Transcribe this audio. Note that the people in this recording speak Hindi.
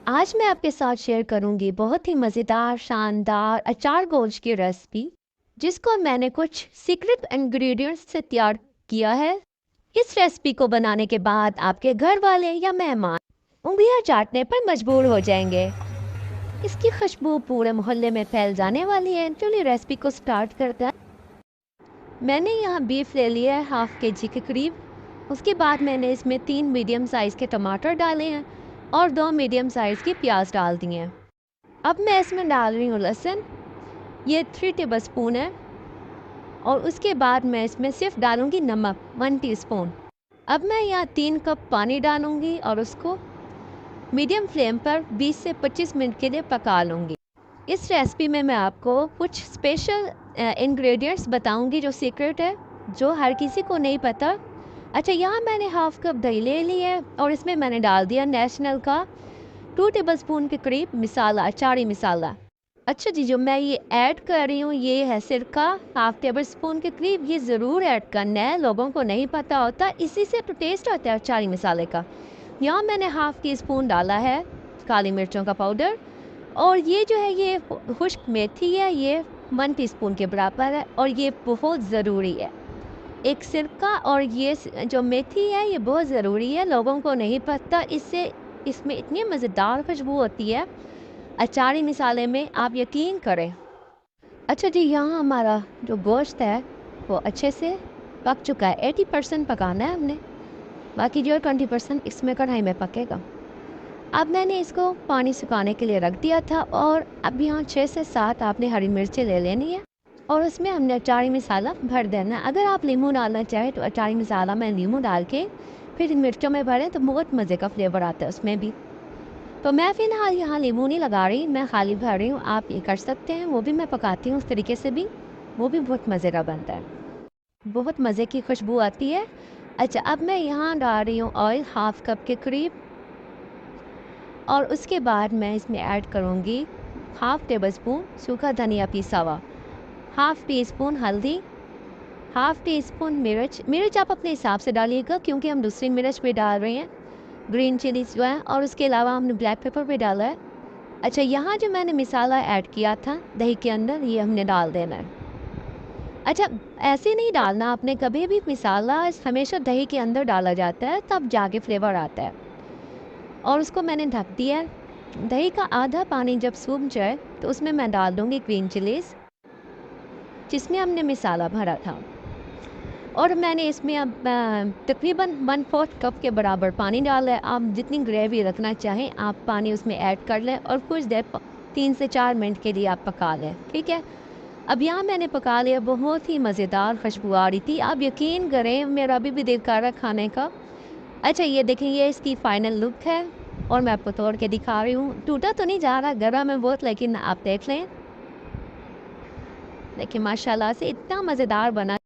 आज मैं आपके साथ शेयर करूंगी बहुत ही मज़ेदार शानदार अचार गोश्त की रेसिपी, जिसको मैंने कुछ सीक्रेट इंग्रेडिएंट्स से तैयार किया है। इस रेसिपी को बनाने के बाद आपके घर वाले या मेहमान उंगलियां चाटने पर मजबूर हो जाएंगे। इसकी खुशबू पूरे मोहल्ले में फैल जाने वाली है। चलिए रेसिपी को स्टार्ट करते हैं। मैंने यहाँ बीफ ले लिया है हाफ के जी के करीब। उसके बाद मैंने इसमें 3 मीडियम साइज़ के टमाटर डाले हैं और 2 मीडियम साइज़ की प्याज डाल दिए हैं। अब मैं इसमें डाल रही हूँ लहसुन, ये 3 टेबल स्पून है। और उसके बाद मैं इसमें सिर्फ डालूँगी नमक 1 टीस्पून। अब मैं यहाँ 3 कप पानी डालूँगी और उसको मीडियम फ्लेम पर 20 से 25 मिनट के लिए पका लूँगी। इस रेसिपी में मैं आपको कुछ स्पेशल इंग्रेडिएंट्स बताऊँगी जो सीक्रेट है, जो हर किसी को नहीं पता। अच्छा, यहाँ मैंने हाफ कप दही ले ली है और इसमें मैंने डाल दिया नेशनल का 2 टेबल स्पून के करीब मसाला, अचारी मसाला। अच्छा जी, जो मैं ये ऐड कर रही हूँ ये है सिरका हाफ टेबल स्पून के करीब। ये ज़रूर ऐड करना है, लोगों को नहीं पता होता, इसी से तो टेस्ट आता है अचारी मसाले का। यहाँ मैंने हाफ टी स्पून डाला है काली मिर्चों का पाउडर। और ये जो है ये खुश्क मेथी है, ये 1 टीस्पून के बराबर है और ये बहुत ज़रूरी है। एक सिरका और ये जो मेथी है ये बहुत ज़रूरी है, लोगों को नहीं पता। इससे इसमें इतनी मज़ेदार खुशबू होती है अचारी मसाले में, आप यकीन करें। अच्छा जी, यहाँ हमारा जो गोश्त है वो अच्छे से पक चुका है। 80% पकाना है हमने, बाकी जो 20% इसमें कढ़ाई में पकेगा। अब मैंने इसको पानी सुखाने के लिए रख दिया था और अब यहाँ 6 से 7 आपने हरी मिर्चें ले लेनी है और उसमें हमने अचारी मसाला भर देना है। अगर आप नींबू डालना चाहें तो अचारी मसाला में नींबू डाल के फिर इन मिर्चों में भरें तो बहुत मज़े का फ्लेवर आता है उसमें भी। तो मैं फ़िलहाल यहाँ नींबू नहीं लगा रही, मैं खाली भर रही हूँ। आप ये कर सकते हैं, वो भी मैं पकाती हूँ उस तरीके से भी, वो भी बहुत मज़े का बनता है, बहुत मज़े की खुशबू आती है। अच्छा, अब मैं यहाँ डाल रही हूँ ऑयल हाफ कप के करीब और उसके बाद मैं इसमें ऐड करूँगी हाफ टेबल स्पून सूखा धनिया पिसा हुआ, हाफ टी स्पून हल्दी, हाफ टी स्पून मिर्च आप अपने हिसाब से डालिएगा क्योंकि हम दूसरी मिर्च भी डाल रहे हैं, ग्रीन चिलीज जो है, और उसके अलावा हमने ब्लैक पेपर भी डाला है। अच्छा, यहाँ जो मैंने मसाला ऐड किया था दही के अंदर, ये हमने डाल देना है। अच्छा, ऐसे नहीं डालना आपने कभी भी, मसाला हमेशा दही के अंदर डाला जाता है तब जाके फ्लेवर आता है। और उसको मैंने ढक दिया है। दही का आधा पानी जब सूख जाए तो उसमें मैं डाल दूँगी ग्रीन चिलीज़ जिसमें हमने मसाला भरा था। और मैंने इसमें अब तकरीबन 1/4 कप के बराबर पानी डाला है। आप जितनी ग्रेवी रखना चाहें आप पानी उसमें ऐड कर लें और कुछ देर 3 से 4 मिनट के लिए आप पका लें, ठीक है। अब यहाँ मैंने पका लिया, बहुत ही मज़ेदार खुशबू आ रही थी, आप यकीन करें मेरा अभी भी दिल कर रहा खाने का। अच्छा, ये देखें, ये इसकी फ़ाइनल लुक है और मैं आपको तोड़ के दिखा रही हूँ। टूटा तो नहीं जा रहा, गर्म है बहुत, लेकिन आप देख लें। देखिए माशाल्लाह से इतना मज़ेदार बना।